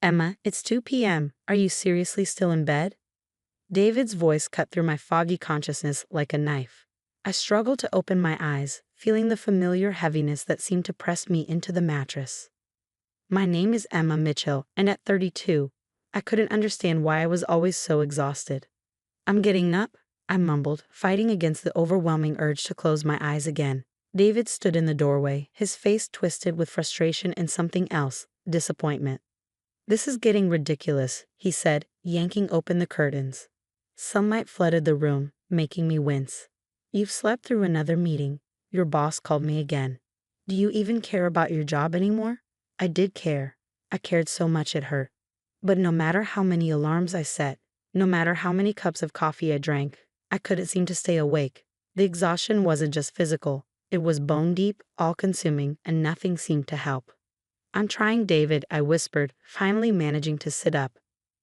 Emma, it's 2 p.m. Are you seriously still in bed? David's voice cut through my foggy consciousness like a knife. I struggled to open my eyes, feeling the familiar heaviness that seemed to press me into the mattress. My name is Emma Mitchell, and at 32, I couldn't understand why I was always so exhausted. I'm getting up, I mumbled, fighting against the overwhelming urge to close my eyes again. David stood in the doorway, his face twisted with frustration and something else, disappointment. "This is getting ridiculous," he said, yanking open the curtains. Sunlight flooded the room, making me wince. "You've slept through another meeting. Your boss called me again. Do you even care about your job anymore?" I did care. I cared so much it hurt. But no matter how many alarms I set, no matter how many cups of coffee I drank, I couldn't seem to stay awake. The exhaustion wasn't just physical. It was bone deep, all-consuming, and nothing seemed to help. "I'm trying, David," I whispered, finally managing to sit up.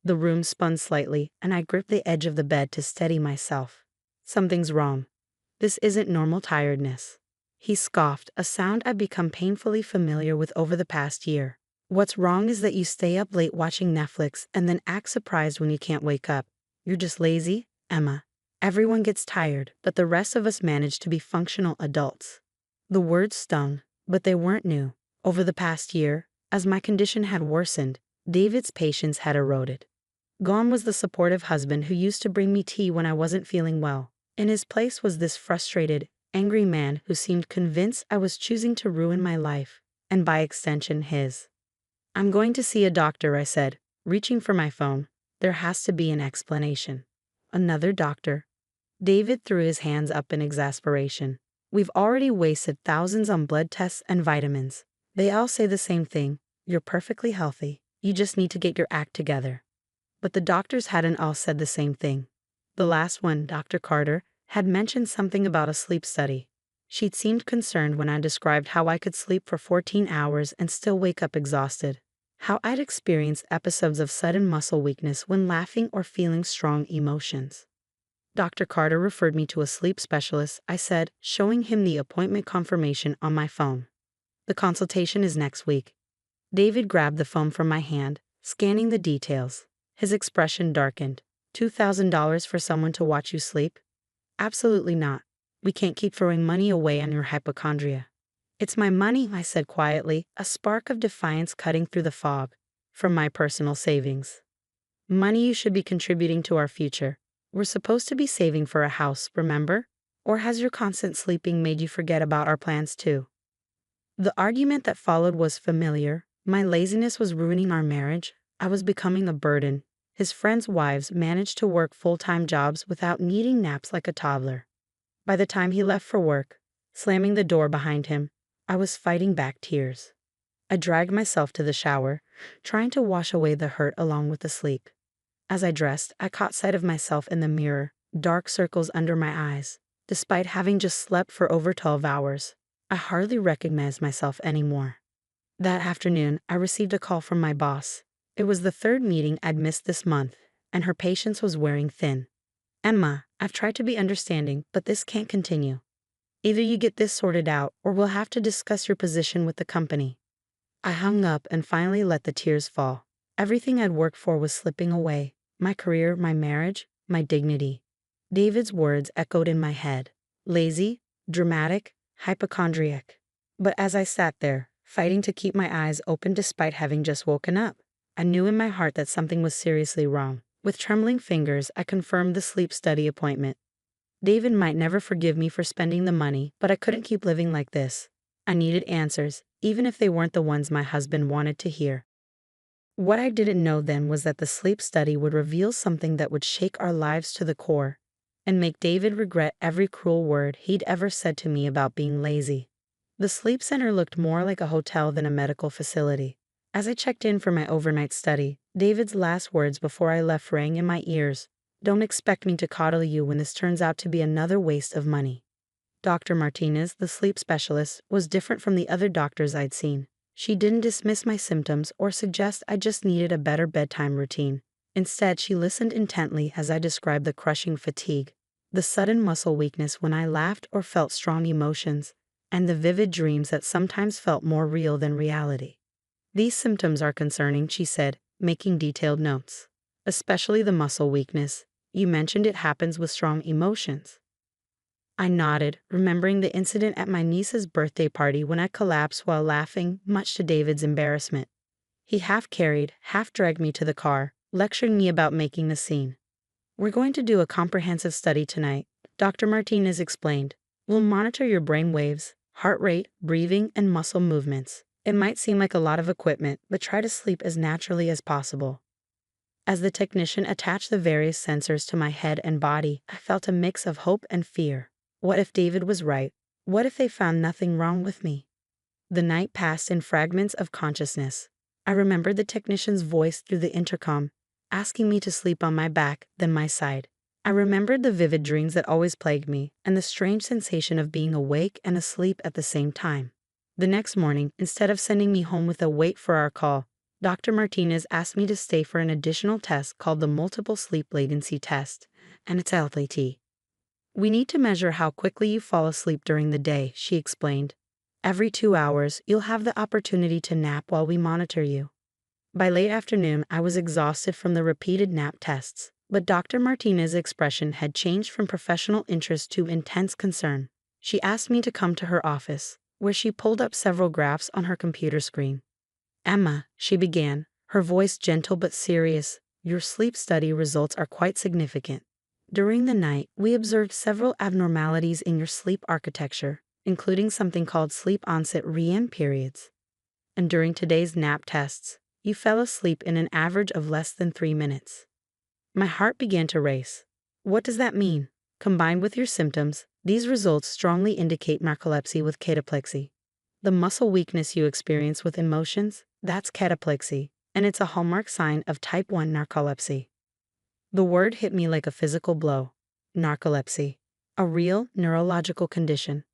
The room spun slightly, and I gripped the edge of the bed to steady myself. "Something's wrong. This isn't normal tiredness." He scoffed, a sound I'd become painfully familiar with over the past year. "What's wrong is that you stay up late watching Netflix and then act surprised when you can't wake up. You're just lazy, Emma. Everyone gets tired, but the rest of us manage to be functional adults." The words stung, but they weren't new. Over the past year, as my condition had worsened, David's patience had eroded. Gone was the supportive husband who used to bring me tea when I wasn't feeling well. In his place was this frustrated, angry man who seemed convinced I was choosing to ruin my life, and by extension his. "I'm going to see a doctor," I said, reaching for my phone. "There has to be an explanation." "Another doctor?" David threw his hands up in exasperation. "We've already wasted thousands on blood tests and vitamins. They all say the same thing. You're perfectly healthy. You just need to get your act together." But the doctors hadn't all said the same thing. The last one, Dr. Carter, had mentioned something about a sleep study. She'd seemed concerned when I described how I could sleep for 14 hours and still wake up exhausted. How I'd experienced episodes of sudden muscle weakness when laughing or feeling strong emotions. "Dr. Carter referred me to a sleep specialist," I said, showing him the appointment confirmation on my phone. "The consultation is next week." David grabbed the phone from my hand, scanning the details. His expression darkened. $2,000 for someone to watch you sleep? Absolutely not. We can't keep throwing money away on your hypochondria. "It's my money," I said quietly, a spark of defiance cutting through the fog. "From my personal savings. Money you should be contributing to our future. We're supposed to be saving for a house, remember? Or has your constant sleeping made you forget about our plans too?" The argument that followed was familiar. My laziness was ruining our marriage. I was becoming a burden. His friends' wives managed to work full-time jobs without needing naps like a toddler. By the time he left for work, slamming the door behind him, I was fighting back tears. I dragged myself to the shower, trying to wash away the hurt along with the sleep. As I dressed, I caught sight of myself in the mirror, dark circles under my eyes. Despite having just slept for over 12 hours, I hardly recognized myself anymore. That afternoon, I received a call from my boss. It was the third meeting I'd missed this month, and her patience was wearing thin. "Emma, I've tried to be understanding, but this can't continue. Either you get this sorted out, or we'll have to discuss your position with the company." I hung up and finally let the tears fall. Everything I'd worked for was slipping away. My career, my marriage, my dignity. David's words echoed in my head. Lazy, dramatic, hypochondriac. But as I sat there, fighting to keep my eyes open despite having just woken up, I knew in my heart that something was seriously wrong. With trembling fingers, I confirmed the sleep study appointment. David might never forgive me for spending the money, but I couldn't keep living like this. I needed answers, even if they weren't the ones my husband wanted to hear. What I didn't know then was that the sleep study would reveal something that would shake our lives to the core and make David regret every cruel word he'd ever said to me about being lazy. The sleep center looked more like a hotel than a medical facility. As I checked in for my overnight study, David's last words before I left rang in my ears. "Don't expect me to coddle you when this turns out to be another waste of money." Dr. Martinez, the sleep specialist, was different from the other doctors I'd seen. She didn't dismiss my symptoms or suggest I just needed a better bedtime routine. Instead, she listened intently as I described the crushing fatigue, the sudden muscle weakness when I laughed or felt strong emotions, and the vivid dreams that sometimes felt more real than reality. "These symptoms are concerning," she said, making detailed notes. Especially the muscle weakness. You mentioned it happens with strong emotions. I nodded, remembering the incident at my niece's birthday party when I collapsed while laughing, much to David's embarrassment. He half carried, half dragged me to the car, lecturing me about making the scene. We're going to do a comprehensive study tonight, Dr. Martinez explained. We'll monitor your brain waves, heart rate, breathing, and muscle movements. It might seem like a lot of equipment, but try to sleep as naturally as possible. As the technician attached the various sensors to my head and body, I felt a mix of hope and fear. What if David was right? What if they found nothing wrong with me? The night passed in fragments of consciousness. I remembered the technician's voice through the intercom, asking me to sleep on my back, then my side. I remembered the vivid dreams that always plagued me, and the strange sensation of being awake and asleep at the same time. The next morning, instead of sending me home with a wait for our call, Dr. Martinez asked me to stay for an additional test called the Multiple Sleep Latency Test, and it's LPT. We need to measure how quickly you fall asleep during the day, she explained. Every 2 hours, you'll have the opportunity to nap while we monitor you. By late afternoon, I was exhausted from the repeated nap tests, but Dr. Martinez's expression had changed from professional interest to intense concern. She asked me to come to her office, where she pulled up several graphs on her computer screen. Emma, she began, her voice gentle but serious, your sleep study results are quite significant. During the night, we observed several abnormalities in your sleep architecture, including something called sleep onset REM periods. And during today's nap tests, you fell asleep in an average of less than 3 minutes. My heart began to race. What does that mean? Combined with your symptoms, these results strongly indicate narcolepsy with cataplexy. The muscle weakness you experience with emotions, that's cataplexy, and it's a hallmark sign of type 1 narcolepsy. The word hit me like a physical blow. Narcolepsy, a real neurological condition.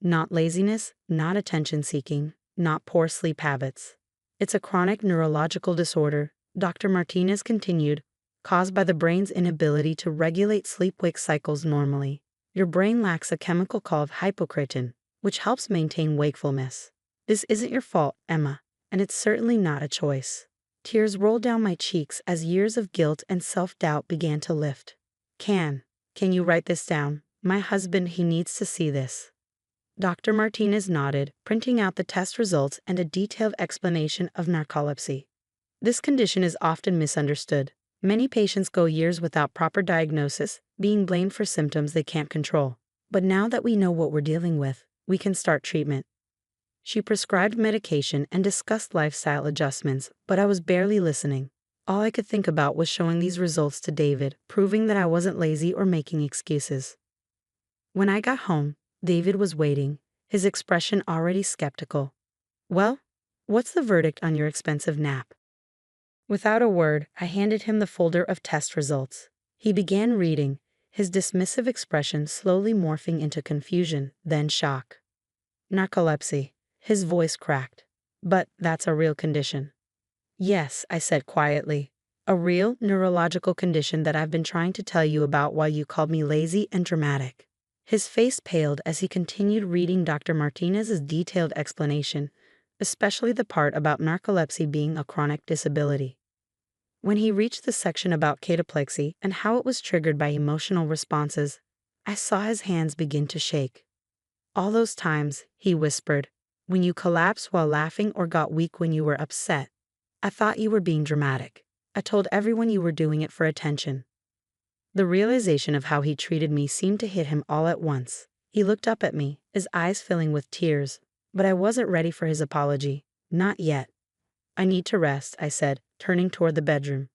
Not laziness, not attention-seeking, not poor sleep habits. It's a chronic neurological disorder, Dr. Martinez continued, caused by the brain's inability to regulate sleep-wake cycles normally. Your brain lacks a chemical called hypocretin, which helps maintain wakefulness. This isn't your fault, Emma, and it's certainly not a choice. Tears rolled down my cheeks as years of guilt and self-doubt began to lift. Can you write this down? My husband, he needs to see this. Dr. Martinez nodded, printing out the test results and a detailed explanation of narcolepsy. This condition is often misunderstood. Many patients go years without proper diagnosis, being blamed for symptoms they can't control. But now that we know what we're dealing with, we can start treatment. She prescribed medication and discussed lifestyle adjustments, but I was barely listening. All I could think about was showing these results to David, proving that I wasn't lazy or making excuses. When I got home, David was waiting, his expression already skeptical. Well, what's the verdict on your expensive nap? Without a word, I handed him the folder of test results. He began reading, his dismissive expression slowly morphing into confusion, then shock. Narcolepsy. His voice cracked. But that's a real condition. Yes, I said quietly. A real neurological condition that I've been trying to tell you about while you called me lazy and dramatic. His face paled as he continued reading Dr. Martinez's detailed explanation, especially the part about narcolepsy being a chronic disability. When he reached the section about cataplexy and how it was triggered by emotional responses, I saw his hands begin to shake. All those times, he whispered, when you collapsed while laughing or got weak when you were upset. I thought you were being dramatic. I told everyone you were doing it for attention. The realization of how he treated me seemed to hit him all at once. He looked up at me, his eyes filling with tears, but I wasn't ready for his apology. Not yet. I need to rest, I said, turning toward the bedroom.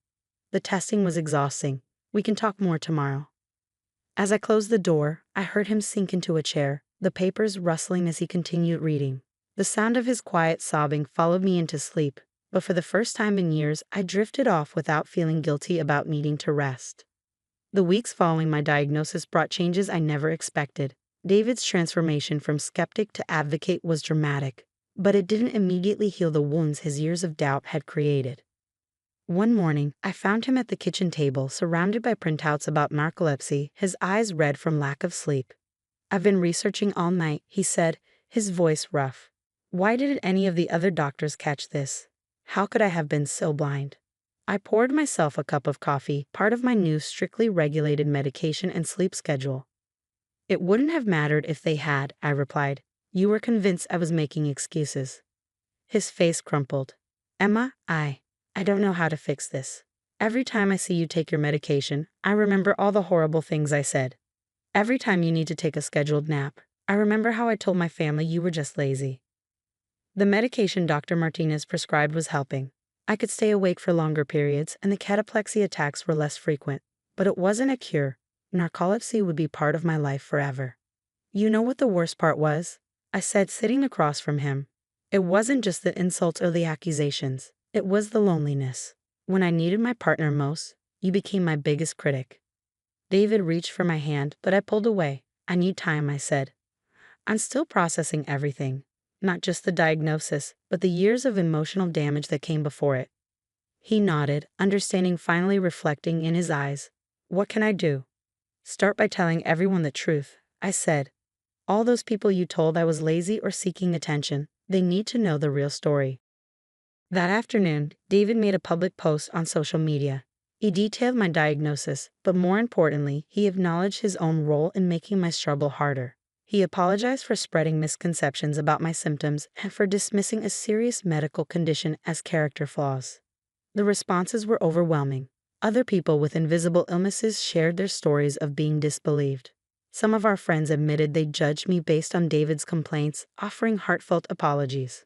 The testing was exhausting. We can talk more tomorrow. As I closed the door, I heard him sink into a chair, the papers rustling as he continued reading. The sound of his quiet sobbing followed me into sleep, but for the first time in years, I drifted off without feeling guilty about needing to rest. The weeks following my diagnosis brought changes I never expected. David's transformation from skeptic to advocate was dramatic, but it didn't immediately heal the wounds his years of doubt had created. One morning, I found him at the kitchen table, surrounded by printouts about narcolepsy, his eyes red from lack of sleep. I've been researching all night, he said, his voice rough. Why didn't any of the other doctors catch this? How could I have been so blind? I poured myself a cup of coffee, part of my new strictly regulated medication and sleep schedule. It wouldn't have mattered if they had, I replied. You were convinced I was making excuses. His face crumpled. Emma, I don't know how to fix this. Every time I see you take your medication, I remember all the horrible things I said. Every time you need to take a scheduled nap, I remember how I told my family you were just lazy. The medication Dr. Martinez prescribed was helping. I could stay awake for longer periods, and the cataplexy attacks were less frequent. But it wasn't a cure. Narcolepsy would be part of my life forever. You know what the worst part was? I said, sitting across from him. It wasn't just the insults or the accusations. It was the loneliness. When I needed my partner most, you became my biggest critic. David reached for my hand, but I pulled away. I need time, I said. I'm still processing everything. Not just the diagnosis, but the years of emotional damage that came before it. He nodded, understanding finally reflecting in his eyes. What can I do? Start by telling everyone the truth, I said. All those people you told I was lazy or seeking attention, they need to know the real story. That afternoon, David made a public post on social media. He detailed my diagnosis, but more importantly, he acknowledged his own role in making my struggle harder. He apologized for spreading misconceptions about my symptoms and for dismissing a serious medical condition as character flaws. The responses were overwhelming. Other people with invisible illnesses shared their stories of being disbelieved. Some of our friends admitted they judged me based on David's complaints, offering heartfelt apologies.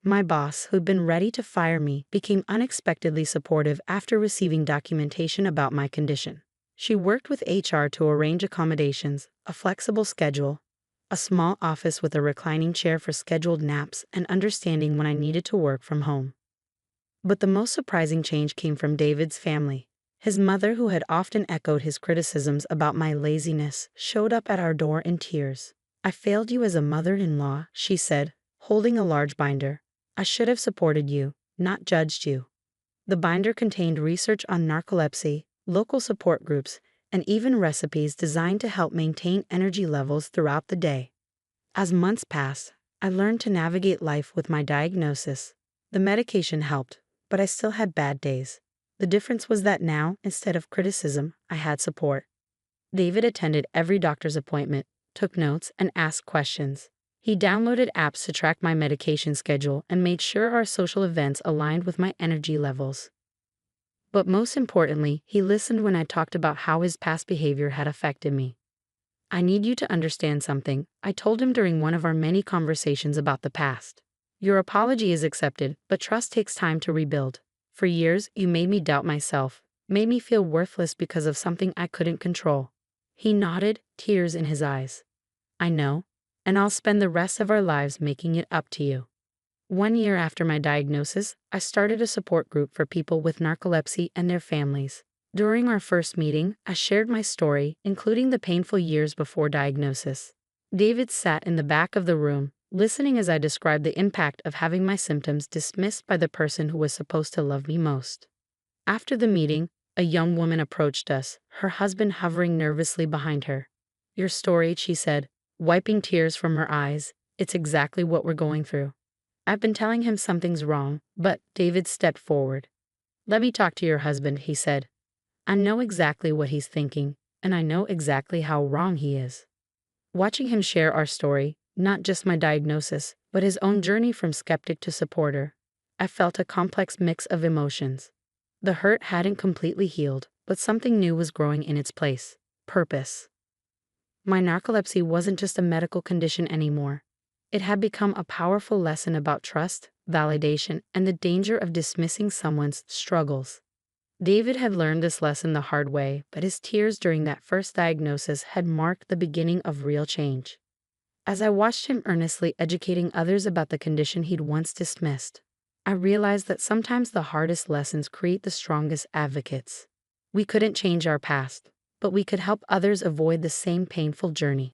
My boss, who'd been ready to fire me, became unexpectedly supportive after receiving documentation about my condition. She worked with HR to arrange accommodations, a flexible schedule, a small office with a reclining chair for scheduled naps, and understanding when I needed to work from home. But the most surprising change came from David's family. His mother, who had often echoed his criticisms about my laziness, showed up at our door in tears. I failed you as a mother-in-law, she said, holding a large binder. I should have supported you, not judged you. The binder contained research on narcolepsy, local support groups, and even recipes designed to help maintain energy levels throughout the day. As months passed, I learned to navigate life with my diagnosis. The medication helped, but I still had bad days. The difference was that now, instead of criticism, I had support. David attended every doctor's appointment, took notes, and asked questions. He downloaded apps to track my medication schedule and made sure our social events aligned with my energy levels. But most importantly, he listened when I talked about how his past behavior had affected me. I need you to understand something, I told him during one of our many conversations about the past. Your apology is accepted, but trust takes time to rebuild. For years, you made me doubt myself, made me feel worthless because of something I couldn't control. He nodded, tears in his eyes. I know, and I'll spend the rest of our lives making it up to you. 1 year after my diagnosis, I started a support group for people with narcolepsy and their families. During our first meeting, I shared my story, including the painful years before diagnosis. David sat in the back of the room, listening as I described the impact of having my symptoms dismissed by the person who was supposed to love me most. After the meeting, a young woman approached us, her husband hovering nervously behind her. Your story, she said, wiping tears from her eyes, it's exactly what we're going through. I've been telling him something's wrong, but David stepped forward. Let me talk to your husband, he said. I know exactly what he's thinking, and I know exactly how wrong he is. Watching him share our story, not just my diagnosis, but his own journey from skeptic to supporter, I felt a complex mix of emotions. The hurt hadn't completely healed, but something new was growing in its place. Purpose. My narcolepsy wasn't just a medical condition anymore. It had become a powerful lesson about trust, validation, and the danger of dismissing someone's struggles. David had learned this lesson the hard way, but his tears during that first diagnosis had marked the beginning of real change. As I watched him earnestly educating others about the condition he'd once dismissed, I realized that sometimes the hardest lessons create the strongest advocates. We couldn't change our past, but we could help others avoid the same painful journey.